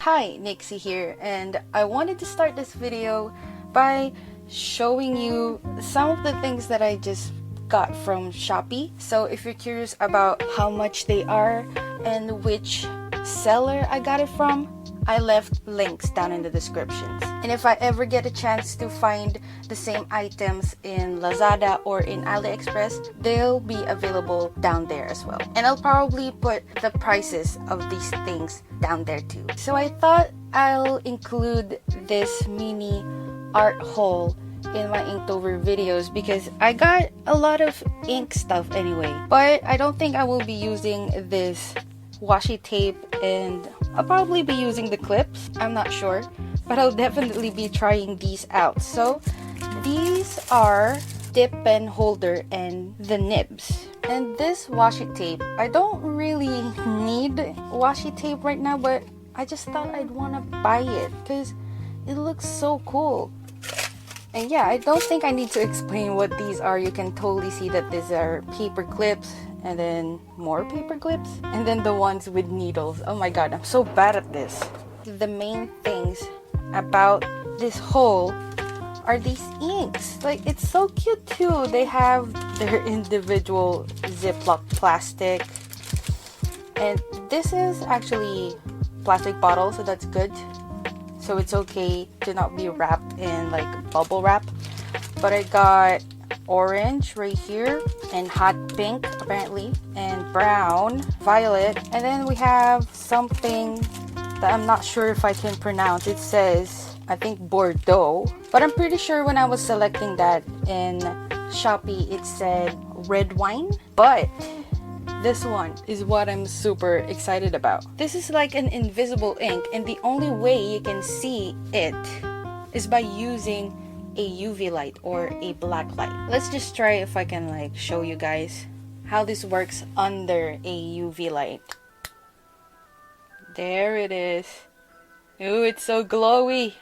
Hi, Nixie here, and I wanted to start this video by showing you some of the things that I just got from Shopee. So if you're curious about how much they are and which seller I got it from, I left links down in the descriptions. And if I ever get a chance to find the same items in Lazada or in AliExpress, they'll be available down there as well. And I'll probably put the prices of these things down there too. So I thought I'll include this mini art haul in my Inktober videos because I got a lot of ink stuff anyway. But I don't think I will be using this washi tape, and I'll probably be using the clips. I'm not sure, but I'll definitely be trying these out. So these are dip pen holder and the nibs. And this washi tape, I don't really need washi tape right now, but I just thought I'd want to buy it because it looks so cool. And yeah, I don't think I need to explain what these are. You can totally see that these are paper clips, and then more paper clips, and then the ones with needles. Oh my god, I'm so bad at this. The main things about this haul are these inks. Like, it's so cute too. They have their individual Ziploc plastic, and this is actually plastic bottle, so that's good. So it's okay to not be wrapped in like bubble wrap. But I got orange right here, and hot pink apparently, and brown, violet, and then we have something that I'm not sure if I can pronounce. It says, I think, Bordeaux, but I'm pretty sure when I was selecting that in Shopee it said red wine. But this one is what I'm super excited about. This is like an invisible ink, and the only way you can see it is by using a UV light or a black light. Let's just try if I can like show you guys how this works under a UV light. There it is. Ooh, it's so glowy.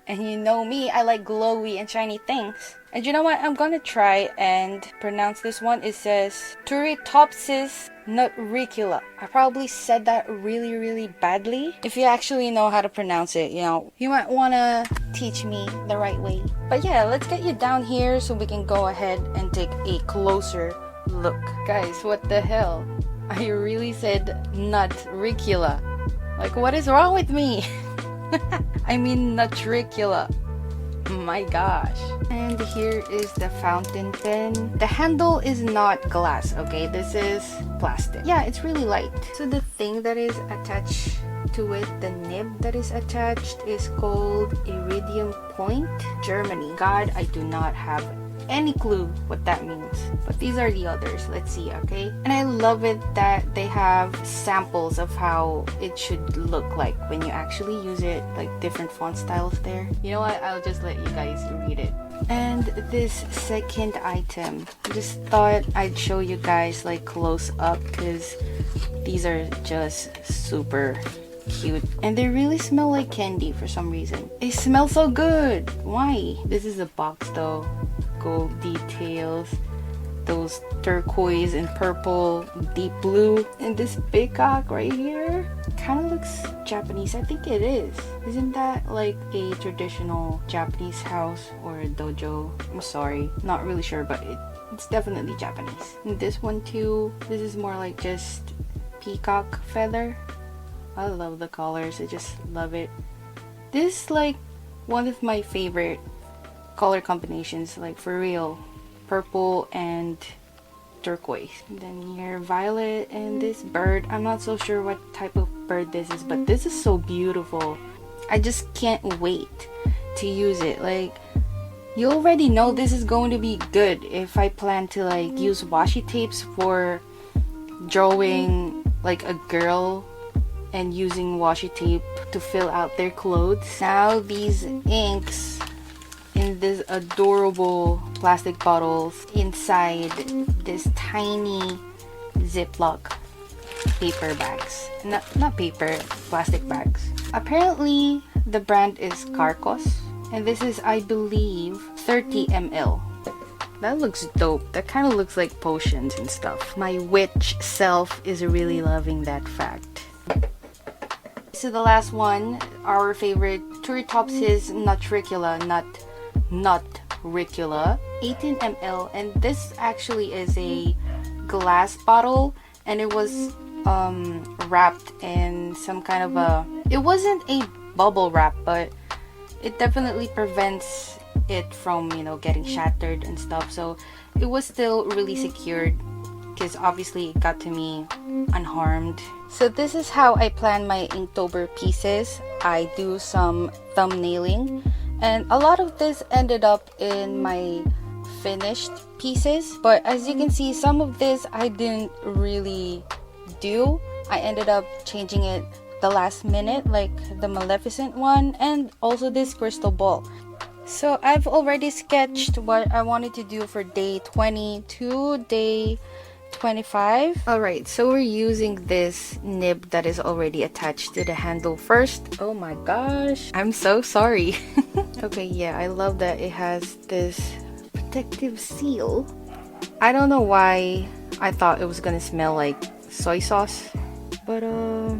And you know me, I like glowy and shiny things. And you know what? I'm gonna try and pronounce this one. It says Turritopsis NUTricula. I probably said that really badly. If you actually know how to pronounce it, you know, you might wanna teach me the right way. But yeah, let's get you down here so we can go ahead and take a closer look. Guys, what the hell? I really said NUTricula. Like, what is wrong with me? I mean NUTricula. My gosh. And here is the fountain pen. The handle is not glass, okay? This is plastic. Yeah, it's really light. So the thing that is attached to it, the nib that is attached, is called Iridium Point, Germany. God, I do not have any clue what that means, but these are the others. Let's see. Okay, and I love it that they have samples of how it should look like when you actually use it, like different font styles there. You know what, I'll just let you guys read it. And this second item, just thought I'd show you guys like close up because these are just super cute, and they really smell like candy for some reason. They smell so good. Why? This is a box though. Gold details, those turquoise and purple, deep blue, and this peacock right here kind of looks Japanese. I think it is. Isn't that like a traditional Japanese house or a dojo? I'm sorry, not really sure, but it's definitely Japanese. And this one too, this is more like just peacock feather. I love the colors. I just love it. This is like one of my favorite color combinations, like for real. Purple and turquoise. And then here, violet and this bird. I'm not so sure what type of bird this is, but this is so beautiful. I just can't wait to use it. Like, you already know this is going to be good if I plan to like use washi tapes for drawing like a girl and using washi tape to fill out their clothes. Now these inks in this adorable plastic bottles inside this tiny Ziploc paper bags. Not paper, plastic bags. Apparently the brand is Karkos, and this is, I believe, 30 ml. That looks dope. That kind of looks like potions and stuff. My witch self is really loving that fact. So the last one, our favorite, Turritopsis NUTricula, NUTricula, 18 ml, and this actually is a glass bottle, and it was wrapped in some kind of a, it wasn't a bubble wrap, but it definitely prevents it from, you know, getting shattered and stuff. So it was still really secured because obviously it got to me unharmed. So this is how I plan my Inktober pieces. I do some thumbnailing, and a lot of this ended up in my finished pieces, but as you can see, some of this I didn't really do. I ended up changing it the last minute, like the Maleficent one and also this crystal ball. So I've already sketched what I wanted to do for day 20 to day 25. Alright, so we're using this nib that is already attached to the handle first. Oh my gosh, I'm so sorry. Okay, yeah, I love that it has this protective seal. I don't know why I thought it was gonna smell like soy sauce, but of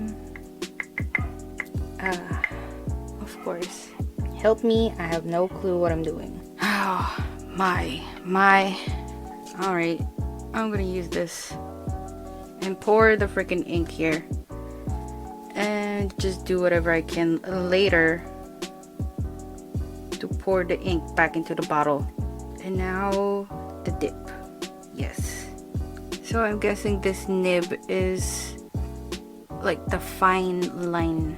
course, help me, I have no clue what I'm doing. Oh my. Alright, I'm gonna use this and pour the freaking ink here and just do whatever I can later to pour the ink back into the bottle. And now the dip. Yes. So I'm guessing this nib is like the fine line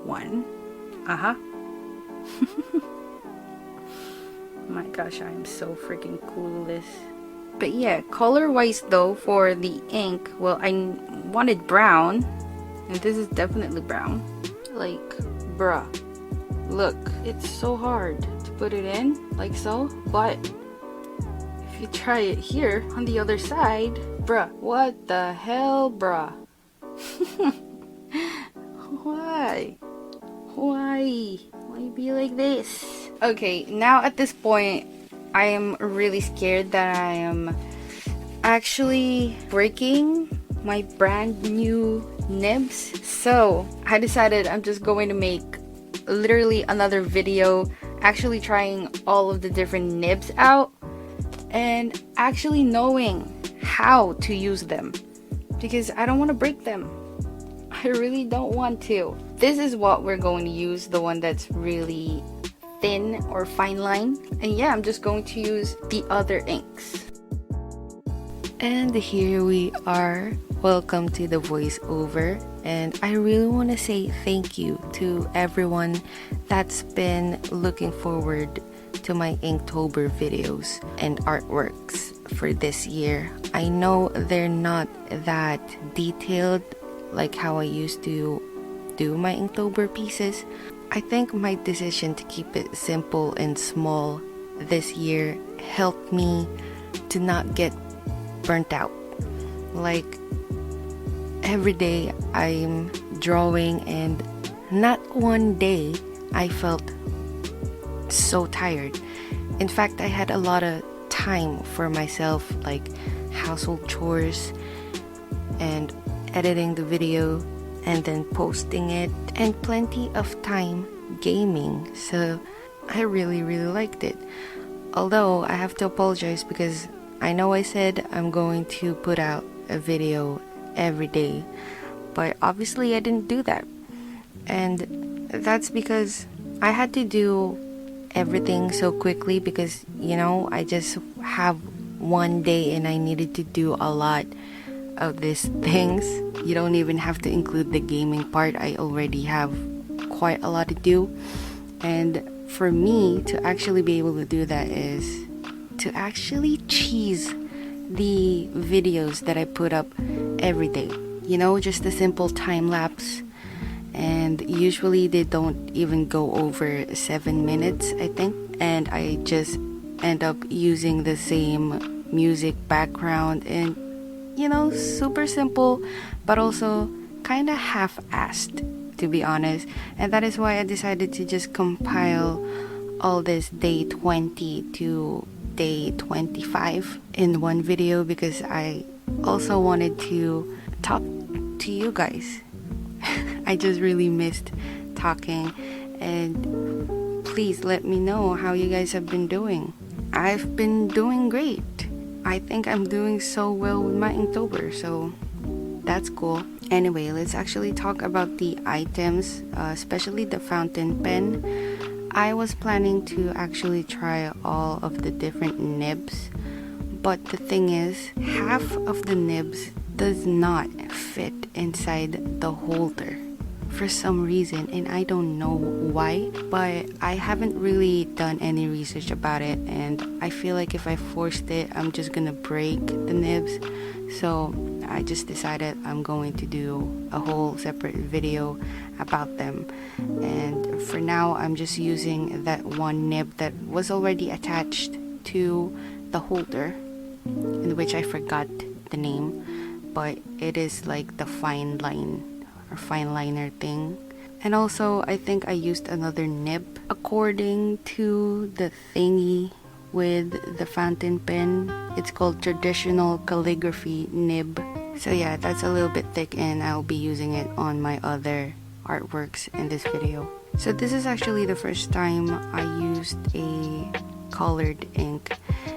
one. My gosh, I'm so freaking clueless. But yeah, color wise though, for the ink, well, I wanted brown, and this is definitely brown. Like, bruh, look, it's so hard to put it in like so, but if you try it here on the other side, bruh, what the hell, bruh? Why be like this? Okay, now at this point I am really scared that I am actually breaking my brand new nibs. So I decided I'm just going to make literally another video actually trying all of the different nibs out and actually knowing how to use them, because I don't want to break them. I really don't want to. This is what we're going to use, the one that's really thin or fine line. And yeah, I'm just going to use the other inks. And here we are. Welcome to the voiceover. And I really want to say thank you to everyone that's been looking forward to my Inktober videos and artworks for this year. I know they're not that detailed like how I used to do my Inktober pieces. I think my decision to keep it simple and small this year helped me to not get burnt out. Like, every day I'm drawing and not one day I felt so tired. In fact, I had a lot of time for myself, like household chores and editing the video and then posting it, and plenty of time gaming. So I really liked it. Although I have to apologize because I know I said I'm going to put out a video every day, but obviously I didn't do that. And that's because I had to do everything so quickly because, you know, I just have one day and I needed to do a lot of these things. You don't even have to include the gaming part. I already have quite a lot to do. And for me to actually be able to do that is to actually cheese the videos that I put up every day. You know, just a simple time lapse. And usually they don't even go over 7 minutes, I think. And I just end up using the same music background and, you know, super simple, but also kind of half-assed, to be honest. And that is why I decided to just compile all this day 20 to day 25 in one video, because I also wanted to talk to you guys. I just really missed talking, and please let me know how you guys have been doing. I've been doing great. I think I'm doing so well with my Inktober, so that's cool. Anyway, let's actually talk about the items, especially the fountain pen. I was planning to actually try all of the different nibs, but the thing is, half of the nibs does not fit inside the holder for some reason, and I don't know why, but I haven't really done any research about it, and I feel like if I forced it, I'm just gonna break the nibs. So I just decided I'm going to do a whole separate video about them, and for now I'm just using that one nib that was already attached to the holder, in which I forgot the name, but it is like the fine line or fine liner thing. And also I think I used another nib according to the thingy with the fountain pen. It's called traditional calligraphy nib. So yeah, that's a little bit thick, and I'll be using it on my other artworks in this video. So this is actually the first time I used a colored ink,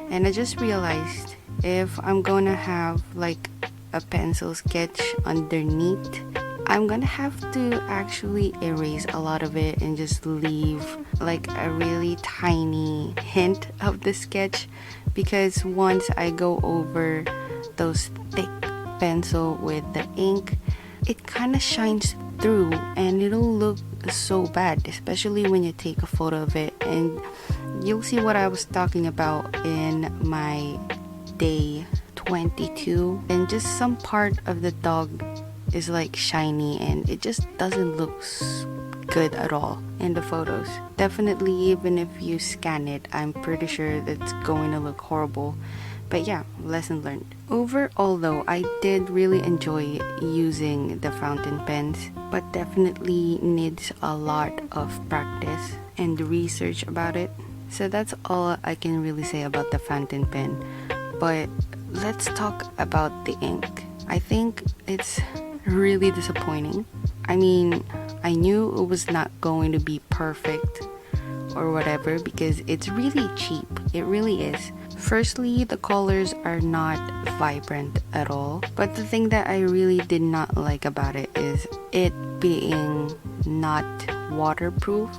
and I just realized if I'm gonna have like a pencil sketch underneath, I'm gonna have to actually erase a lot of it and just leave like a really tiny hint of the sketch, because once I go over those thick pencil with the ink, it kind of shines through and it'll look so bad, especially when you take a photo of it. And you'll see what I was talking about in my day 22, and just some part of the dog is like shiny and it just doesn't look good at all in the photos. Definitely, even if you scan it, I'm pretty sure that's going to look horrible. But yeah, lesson learned. Overall though, I did really enjoy using the fountain pens, but definitely needs a lot of practice and research about it. So that's all I can really say about the fountain pen. But let's talk about the ink. I think it's really disappointing. I mean, I knew it was not going to be perfect or whatever because it's really cheap. It really is. Firstly, the colors are not vibrant at all. But the thing that I really did not like about it is it being not waterproof,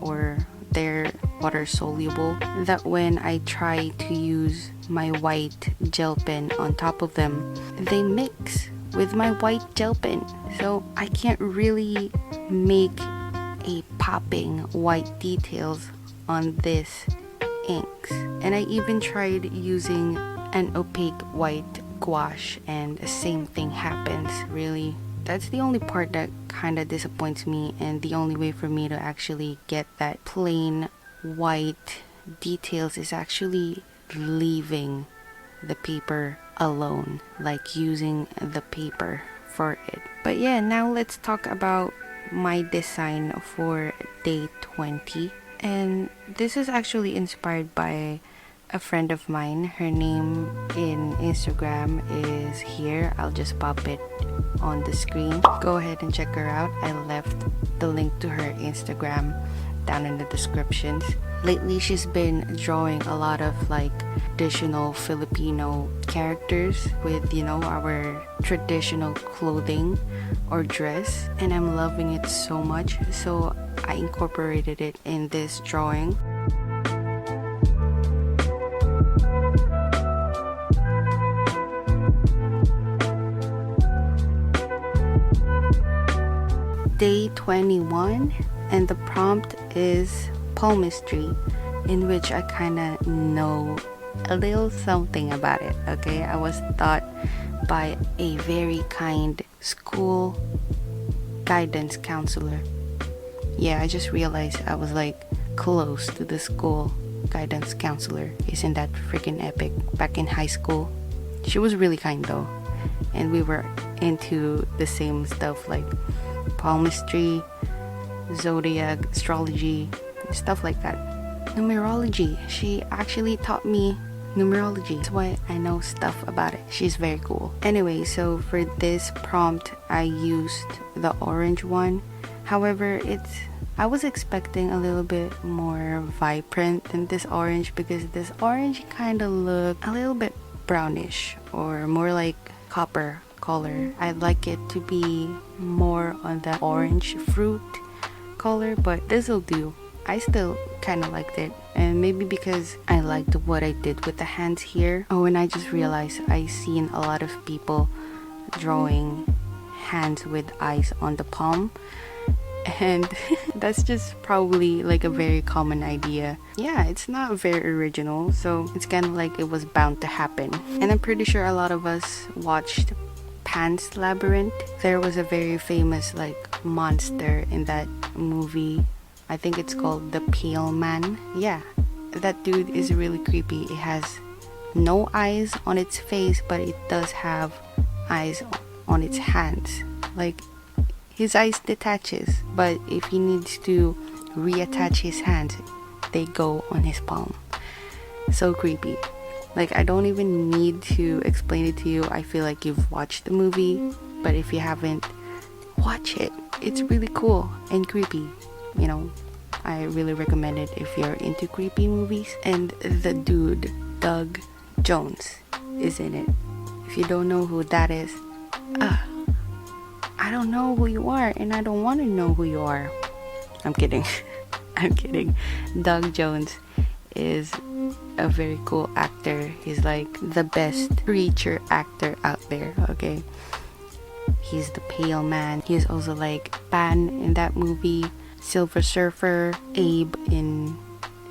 or they're water soluble, that when I try to use my white gel pen on top of them, they mix with my white gel pen, so I can't really make a popping white details on this inks. And I even tried using an opaque white gouache and the same thing happens. Really, that's the only part that kind of disappoints me, and the only way for me to actually get that plain white details is actually leaving the paper alone, like using the paper for it. But yeah, now let's talk about my design for day 20. And this is actually inspired by a friend of mine. Her name in Instagram is here. I'll just pop it on the screen. Go ahead and check her out. I left the link to her Instagram down in the descriptions. Lately, she's been drawing a lot of like traditional Filipino characters with, you know, our traditional clothing or dress, and I'm loving it so much, so I incorporated it in this drawing. Day 21, and the prompt is palmistry, in which I kind of know a little something about it. Okay, I was taught by a very kind school guidance counselor. Yeah, I just realized I was like close to the school guidance counselor. Isn't that freaking epic? Back in high school, she was really kind though, and we were into the same stuff like palmistry, zodiac, astrology, stuff like that. Numerology. She actually taught me numerology. That's why I know stuff about it. She's very cool. Anyway, so for this prompt, I used the orange one. However, I was expecting a little bit more vibrant than this orange, because this orange kind of looked a little bit brownish or more like copper color. I'd like it to be more on the orange fruit color, but this will do. I still kind of liked it, and maybe because I liked what I did with the hands here. Oh, and I just realized I seen a lot of people drawing hands with eyes on the palm, and that's just probably like a very common idea. Yeah, it's not very original, so it's kind of like it was bound to happen. And I'm pretty sure a lot of us watched Pan's Labyrinth. There was a very famous like monster in that movie. I think it's called the Pale Man. Yeah, that dude is really creepy. It has no eyes on its face, but it does have eyes on its hands. Like, his eyes detaches, but if he needs to reattach his hands, they go on his palm. So creepy. Like, I don't even need to explain it to you. I feel like you've watched the movie, but if you haven't, watch it. It's really cool and creepy. You know, I really recommend it if you're into creepy movies. And the dude, Doug Jones, is in it. If you don't know who that is, I don't know who you are, and I don't want to know who you are. I'm kidding. I'm kidding. Doug Jones is a very cool actor. He's like the best creature actor out there, okay? He's the Pale Man. He's also like Pan in that movie, Silver Surfer, Abe in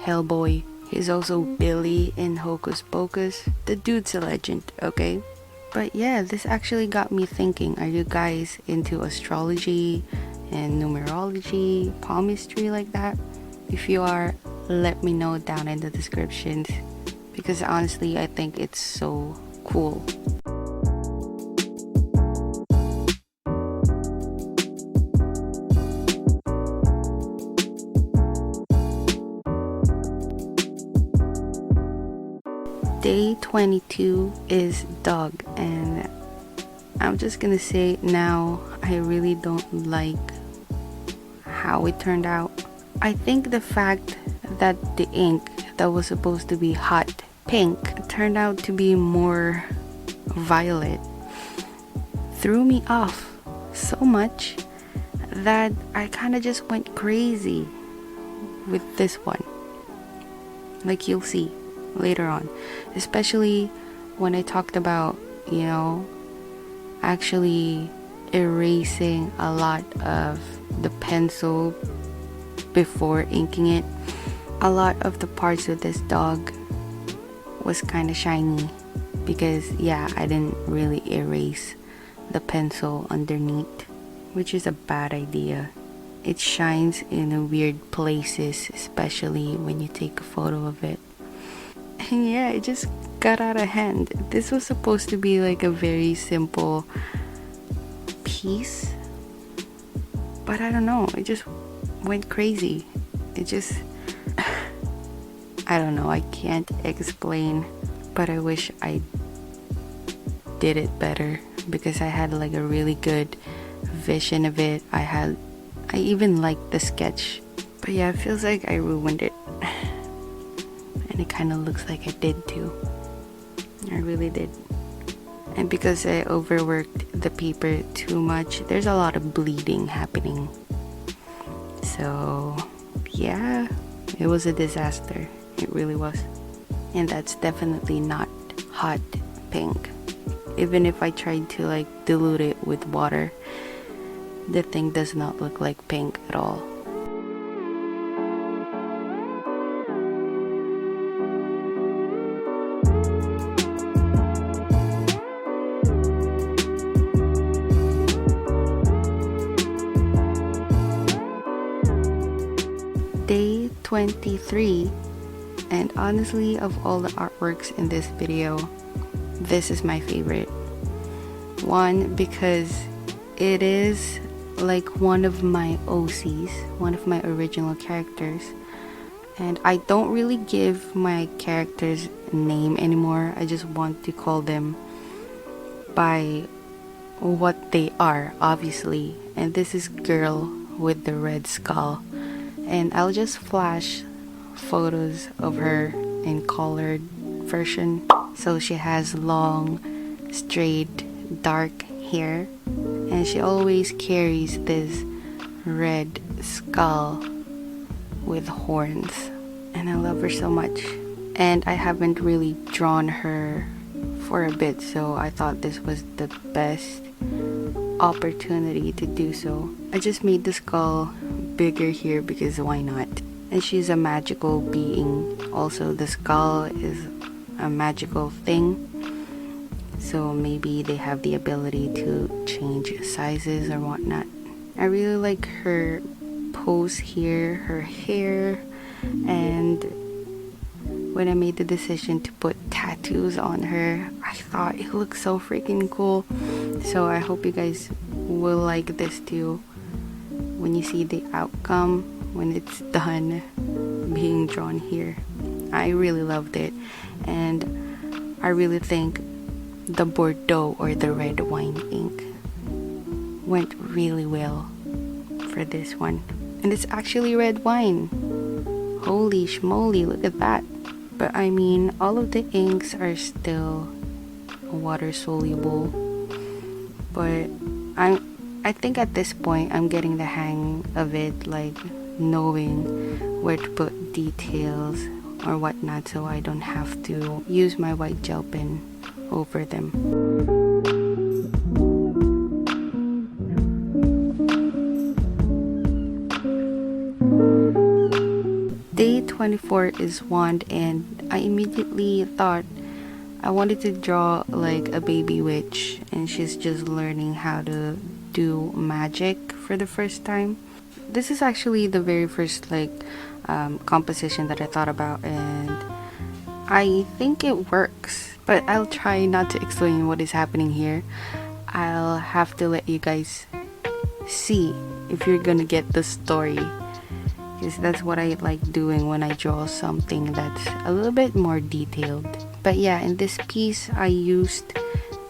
Hellboy. He's also Billy in Hocus Pocus. The dude's a legend, okay? But yeah, this actually got me thinking, are you guys into astrology and numerology, palmistry like that? If you are, let me know down in the descriptions, because honestly, I think it's so cool. Day 22 is dog, and I'm just gonna say now, I really don't like how it turned out. I think the fact that the ink that was supposed to be hot pink turned out to be more violet threw me off so much that I kind of just went crazy with this one. Like, you'll see later on, especially when I talked about, you know, actually erasing a lot of the pencil before inking it. A lot of the parts of this dog was kind of shiny because, yeah, I didn't really erase the pencil underneath, which is a bad idea. It shines in weird places, especially when you take a photo of it. And yeah, it just got out of hand. This was supposed to be like a very simple piece, but I don't know, it just went crazy. It just I don't know, I can't explain, but I wish I did it better, because I had like a really good vision of it. I even liked the sketch, but yeah, it feels like I ruined it. And it kind of looks like I did too. I really did. And because I overworked the paper too much, there's a lot of bleeding happening. So yeah, it was a disaster. It really was. And that's definitely not hot pink. Even if I tried to like dilute it with water, the thing does not look like pink at all. Day 23, and honestly, of all the artworks in this video, this is my favorite. One, because it is like one of my OCs, one of my original characters, And I don't really give my characters a name anymore. I just want to call them by what they are, obviously. And this is girl with the red skull. And I'll just flash photos of her in colored version. So she has long, straight, dark hair. And she always carries this red skull with horns. And I love her so much. And I haven't really drawn her for a bit, so I thought this was the best opportunity to do so. I just made the skull bigger here because why not? And she's a magical being. Also, the skull is a magical thing, so maybe they have the ability to change sizes or whatnot. I really like her pose here, her hair, and when I made the decision to put tattoos on her, I thought it looked so freaking cool. So I hope you guys will like this too when you see the outcome, when it's done being drawn here. I really loved it, and I really think the Bordeaux or the red wine ink went really well for this one. And it's actually red wine. Holy schmoly, look at that. But I mean, all of the inks are still water soluble. But I think at this point I'm getting the hang of it, like knowing where to put details or whatnot, so I don't have to use my white gel pen over them. Day 24 is wand, and I immediately thought I wanted to draw like a baby witch, and she's just learning how to do magic for the first time. This is actually the very first composition that I thought about, and I think it works, but I'll try not to explain what is happening here. I'll have to let you guys see if you're gonna get the story, because that's what I like doing when I draw something that's a little bit more detailed. But yeah, in this piece I used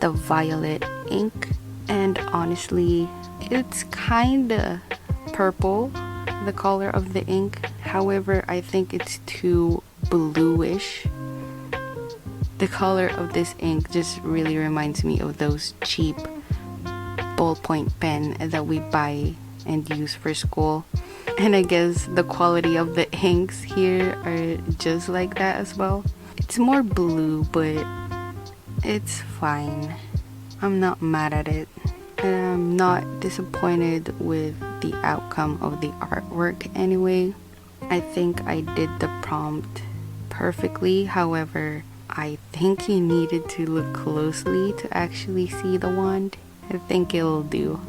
the violet ink, and honestly it's kinda purple, the color of the ink. However, I think it's too bluish. The color of this ink just really reminds me of those cheap ballpoint pen that we buy and use for school. And I guess the quality of the inks here are just like that as well. It's more blue, but it's fine. I'm not mad at it. And I'm not disappointed with the outcome of the artwork anyway. I think I did the prompt perfectly. However, I think you needed to look closely to actually see the wand. I think it'll do.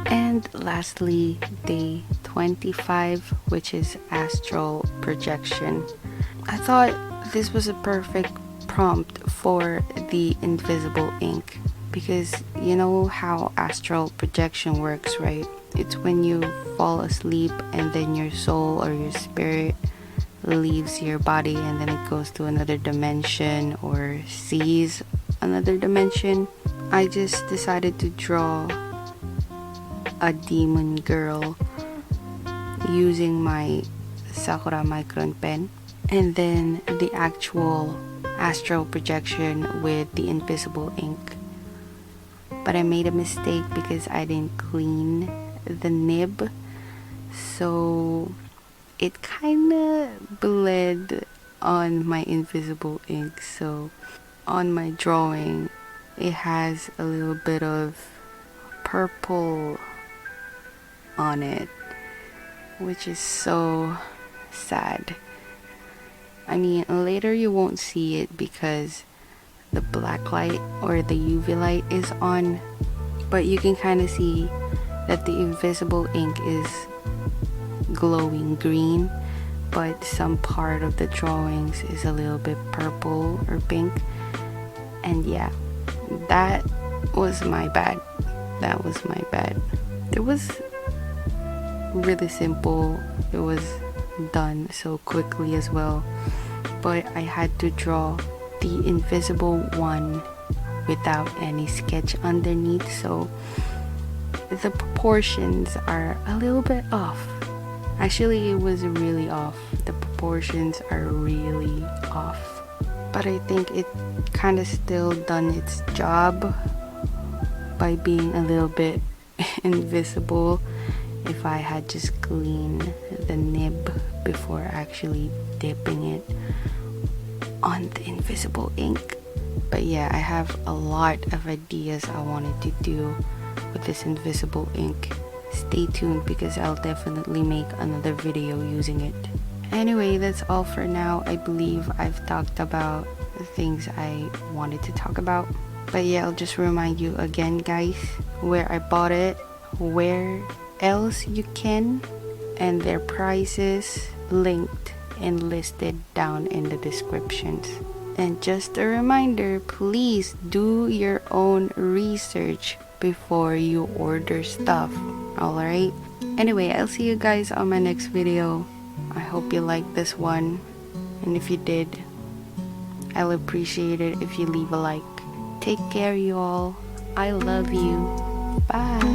And lastly, day 25, which is astral projection. I thought this was a perfect prompt for the invisible ink, because you know how astral projection works, right? It's when you fall asleep and then your soul or your spirit leaves your body and then it goes to another dimension or sees another dimension. I just decided to draw a demon girl using my Sakura Micron pen, and then the actual astral projection with the invisible ink. But I made a mistake because I didn't clean the nib, so it kinda bled on my invisible ink. So on my drawing it has a little bit of purple on it, which is so sad. I mean, later you won't see it because the black light or the UV light is on, but you can kind of see that the invisible ink is glowing green, but some part of the drawings is a little bit purple or pink. And yeah, that was my bad. That was my bad. It was really simple. It was done so quickly as well, but I had to draw the invisible one without any sketch underneath, so the proportions are a little bit off. Actually, it was really off. The proportions are really off, but I think it kind of still done its job by being a little bit invisible. If I had just cleaned the nib before actually dipping it on the invisible ink. But yeah, I have a lot of ideas I wanted to do with this invisible ink. Stay tuned because I'll definitely make another video using it. Anyway, that's all for now. I believe I've talked about the things I wanted to talk about. But yeah, I'll just remind you again, guys, where I bought it, where else you can, and their prices linked and listed down in the descriptions. And just a reminder, please do your own research before you order stuff. Alright? Anyway, I'll see you guys on my next video. I hope you liked this one, and if you did, I'll appreciate it if you leave a like. Take care, you all. I love you. Bye.